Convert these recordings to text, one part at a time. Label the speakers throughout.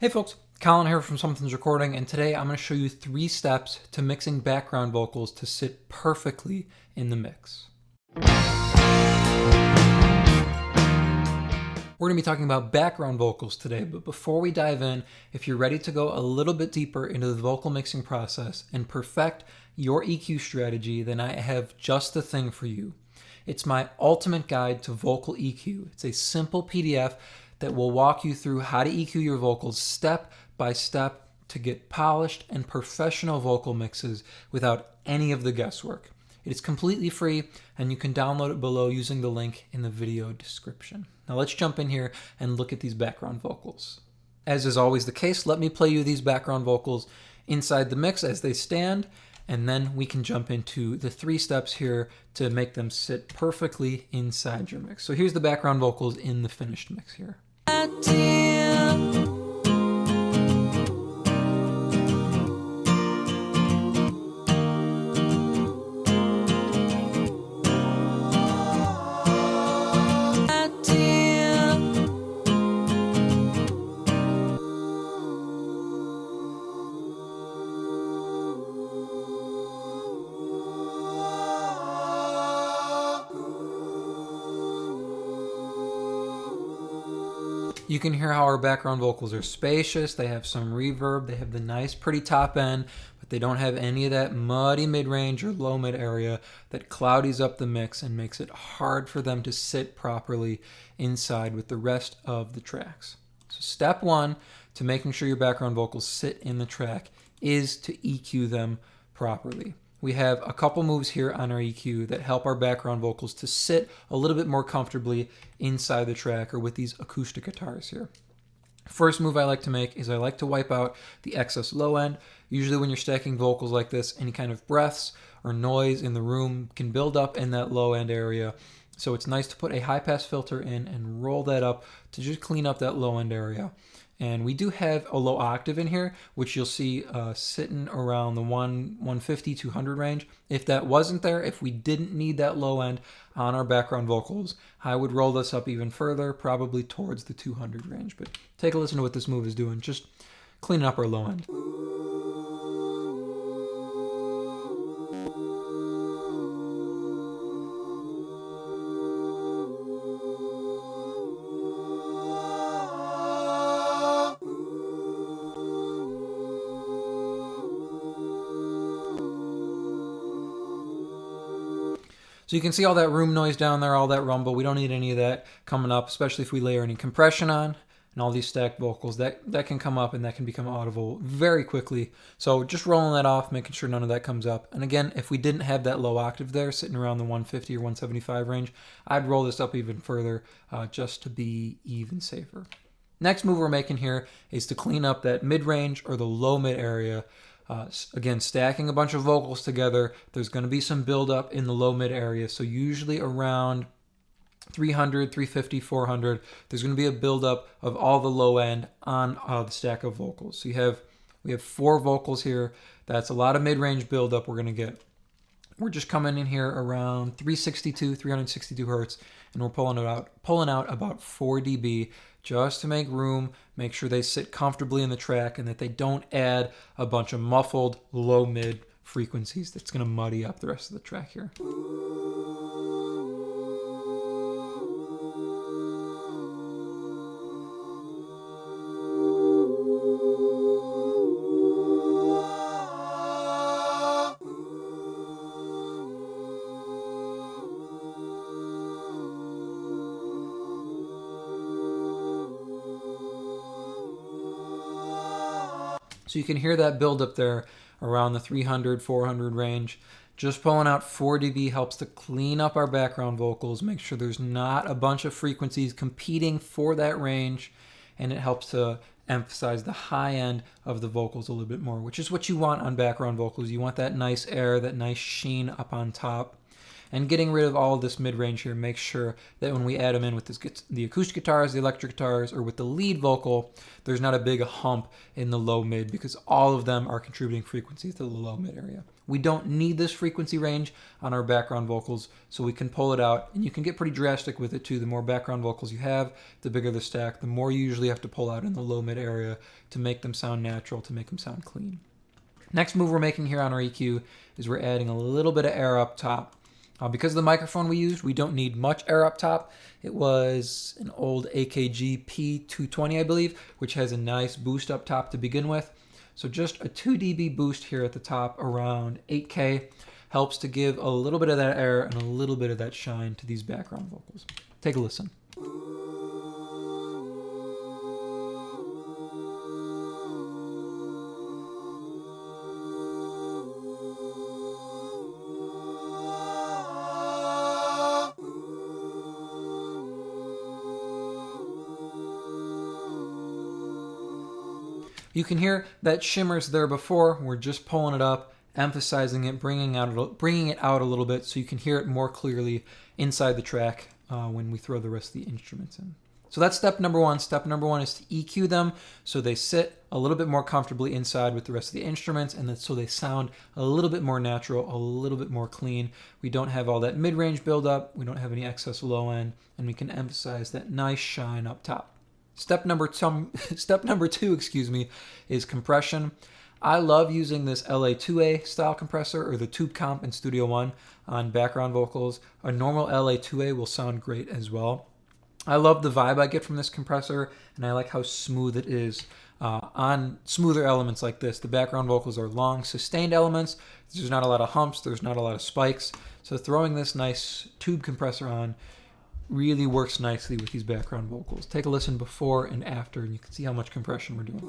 Speaker 1: Hey folks, Colin here from Something's Recording, and today I'm going to show you 3 steps to mixing background vocals to sit perfectly in the mix. We're going to be talking about background vocals today, but before we dive in, if you're ready to go a little bit deeper into the vocal mixing process and perfect your EQ strategy, then I have just the thing for you. It's my ultimate guide to vocal EQ. It's a simple PDF that will walk you through how to EQ your vocals step by step to get polished and professional vocal mixes without any of the guesswork. It is completely free, and you can download it below using the link in the video description. Now let's jump in here and look at these background vocals. As is always the case, let me play you these background vocals inside the mix as they stand, and then we can jump into the 3 steps here to make them sit perfectly inside your mix. So here's the background vocals in the finished mix here. You can hear how our background vocals are spacious, they have some reverb, they have the nice pretty top end, but they don't have any of that muddy mid-range or low mid area that cloudies up the mix and makes it hard for them to sit properly inside with the rest of the tracks. So step 1 to making sure your background vocals sit in the track is to EQ them properly. We have a couple moves here on our EQ that help our background vocals to sit a little bit more comfortably inside the track or with these acoustic guitars here. First move I like to make is I like to wipe out the excess low end. Usually when you're stacking vocals like this, any kind of breaths or noise in the room can build up in that low end area. So it's nice to put a high pass filter in and roll that up to just clean up that low end area. And we do have a low octave in here, which you'll see sitting around the 150, 200 range. If that wasn't there, if we didn't need that low end on our background vocals, I would roll this up even further, probably towards the 200 range. But take a listen to what this move is doing, just cleaning up our low end. So you can see all that room noise down there, all that rumble. We don't need any of that coming up, especially if we layer any compression on and all these stacked vocals. That can come up and that can become audible very quickly. So just rolling that off, making sure none of that comes up. And again, if we didn't have that low octave there, sitting around the 150 or 175 range, I'd roll this up even further just to be even safer. Next move we're making here is to clean up that mid-range or the low mid area. Again, stacking a bunch of vocals together, there's going to be some buildup in the low mid area. So usually around 300, 350, 400, there's going to be a buildup of all the low end on the stack of vocals. So we have 4 vocals here. That's a lot of mid-range buildup we're going to get. We're just coming in here around 362 hertz, and we're pulling out about 4 dB just to make room, make sure they sit comfortably in the track, and that they don't add a bunch of muffled low mid frequencies that's going to muddy up the rest of the track here. So you can hear that build up there around the 300, 400 range. Just pulling out 4 dB helps to clean up our background vocals, make sure there's not a bunch of frequencies competing for that range, and it helps to emphasize the high end of the vocals a little bit more, which is what you want on background vocals. You want that nice air, that nice sheen up on top. And getting rid of all of this mid-range here, make sure that when we add them in with the acoustic guitars, the electric guitars, or with the lead vocal, there's not a big hump in the low mid, because all of them are contributing frequencies to the low mid area. We don't need this frequency range on our background vocals, so we can pull it out, and you can get pretty drastic with it too. The more background vocals you have, the bigger the stack, the more you usually have to pull out in the low mid area to make them sound natural, to make them sound clean. Next move we're making here on our EQ is we're adding a little bit of air up top. Because of the microphone we used, we don't need much air up top. It was an old AKG P220, I believe, which has a nice boost up top to begin with. So just a 2 dB boost here at the top around 8K helps to give a little bit of that air and a little bit of that shine to these background vocals. Take a listen. You can hear that shimmer's there before. We're just pulling it up, emphasizing it, bringing it out a little bit so you can hear it more clearly inside the track when we throw the rest of the instruments in. So that's step number one. Step number one is to EQ them so they sit a little bit more comfortably inside with the rest of the instruments, and so they sound a little bit more natural, a little bit more clean. We don't have all that mid-range buildup, we don't have any excess low end, and we can emphasize that nice shine up top. Step number two, is compression. I love using this LA2A style compressor or the Tube Comp in Studio One on background vocals. A normal LA2A will sound great as well. I love the vibe I get from this compressor, and I like how smooth it is. On smoother elements like this, the background vocals are long, sustained elements. There's not a lot of humps, there's not a lot of spikes. So throwing this nice tube compressor on really works nicely with these background vocals. Take a listen before and after, and you can see how much compression we're doing.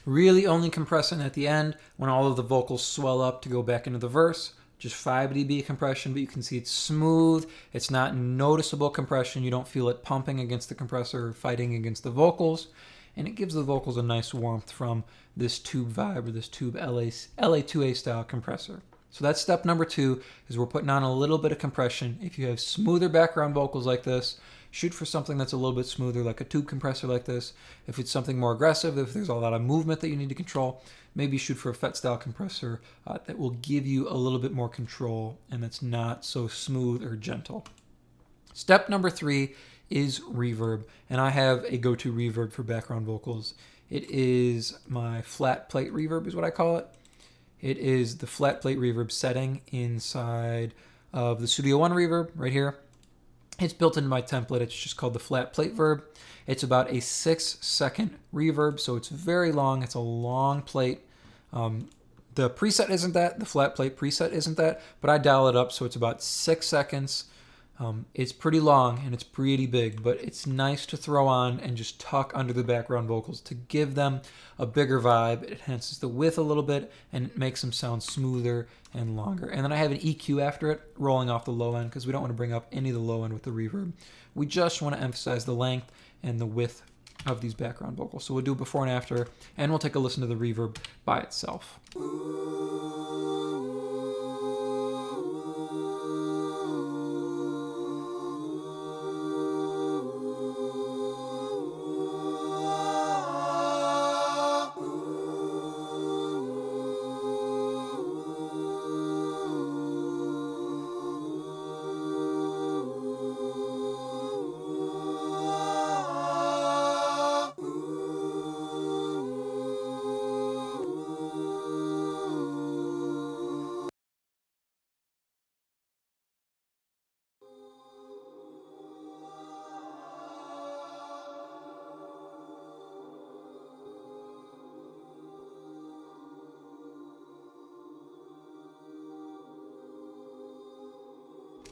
Speaker 1: Really only compressing at the end when all of the vocals swell up to go back into the verse. Just 5 dB compression, but you can see it's smooth. It's not noticeable compression. You don't feel it pumping against the compressor or fighting against the vocals. And it gives the vocals a nice warmth from this tube vibe or this tube LA2A style compressor. So that's step number two, is we're putting on a little bit of compression. If you have smoother background vocals like this, shoot for something that's a little bit smoother, like a tube compressor like this. If it's something more aggressive, if there's a lot of movement that you need to control, maybe shoot for a FET style compressor that will give you a little bit more control and that's not so smooth or gentle. Step number three is reverb, and I have a go-to reverb for background vocals. It is my flat plate reverb is what I call it. It is the flat plate reverb setting inside of the Studio One reverb right here. It's built into my template. It's just called the flat plate verb. It's about a 6-second reverb, so it's very long. It's a long plate. The preset isn't that. The flat plate preset isn't that, but I dial it up so it's about 6 seconds. It's pretty long and it's pretty big, but it's nice to throw on and just tuck under the background vocals to give them a bigger vibe. It enhances the width a little bit and it makes them sound smoother and longer. And then I have an EQ after it, rolling off the low end, because we don't want to bring up any of the low end with the reverb. We just want to emphasize the length and the width of these background vocals. So we'll do before and after, and we'll take a listen to the reverb by itself.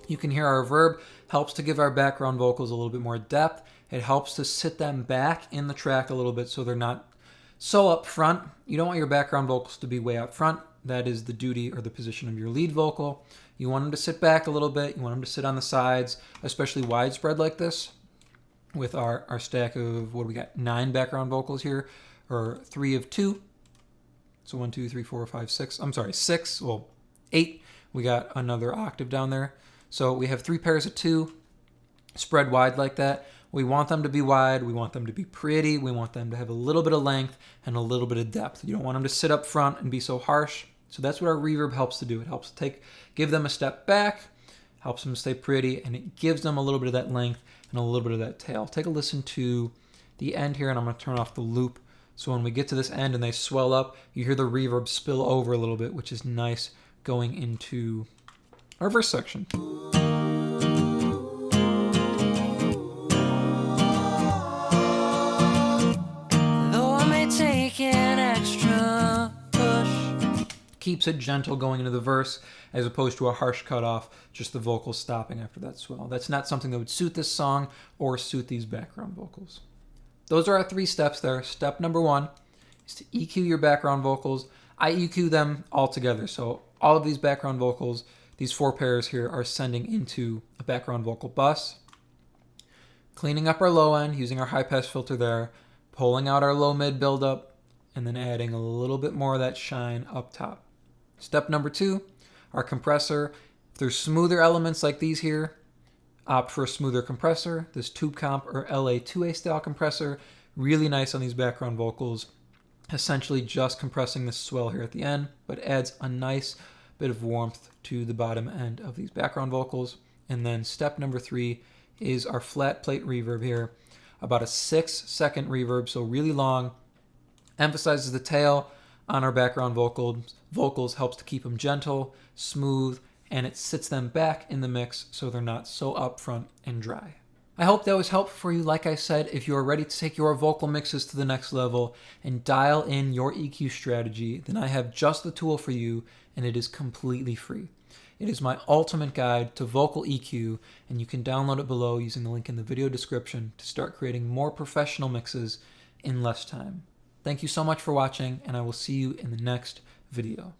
Speaker 1: You can hear our reverb helps to give our background vocals a little bit more depth. It helps to sit them back in the track a little bit so they're not so up front. You don't want your background vocals to be way up front. that is the duty or the position of your lead vocal. You want them to sit back a little bit. You want them to sit on the sides, especially widespread like this. With our stack of, what do we got, 9 background vocals here, or 3 of 2. So 1, 2, 3, 4, 5, 6. I'm sorry, 6, well, 8. We got another octave down there. So we have 3 pairs of 2 spread wide like that. We want them to be wide. We want them to be pretty. We want them to have a little bit of length and a little bit of depth. You don't want them to sit up front and be so harsh. So that's what our reverb helps to do. It helps give them a step back, helps them stay pretty, and it gives them a little bit of that length and a little bit of that tail. Take a listen to the end here, and I'm going to turn off the loop. So when we get to this end and they swell up, you hear the reverb spill over a little bit, which is nice going into our verse section. Keeps it gentle going into the verse as opposed to a harsh cutoff, just the vocals stopping after that swell. That's not something that would suit this song or suit these background vocals. Those are our 3 steps there. Step number 1 is to EQ your background vocals. I EQ them all together. So all of these background vocals, these 4 pairs here, are sending into a background vocal bus. Cleaning up our low end, using our high pass filter there, pulling out our low mid buildup, and then adding a little bit more of that shine up top. Step number 2, our compressor. If there's smoother elements like these here, opt for a smoother compressor. This Tube Comp or LA2A style compressor, really nice on these background vocals. Essentially just compressing this swell here at the end, but adds a nice bit of warmth to the bottom end of these background vocals. And then step number 3 is our flat plate reverb here. About a 6-second reverb, so really long. Emphasizes the tail on our background vocals, helps to keep them gentle, smooth, and it sits them back in the mix so they're not so upfront and dry. I hope that was helpful for you. Like I said, if you are ready to take your vocal mixes to the next level and dial in your EQ strategy, then I have just the tool for you, and it is completely free. It is my ultimate guide to vocal EQ, and you can download it below using the link in the video description to start creating more professional mixes in less time. Thank you so much for watching, and I will see you in the next video.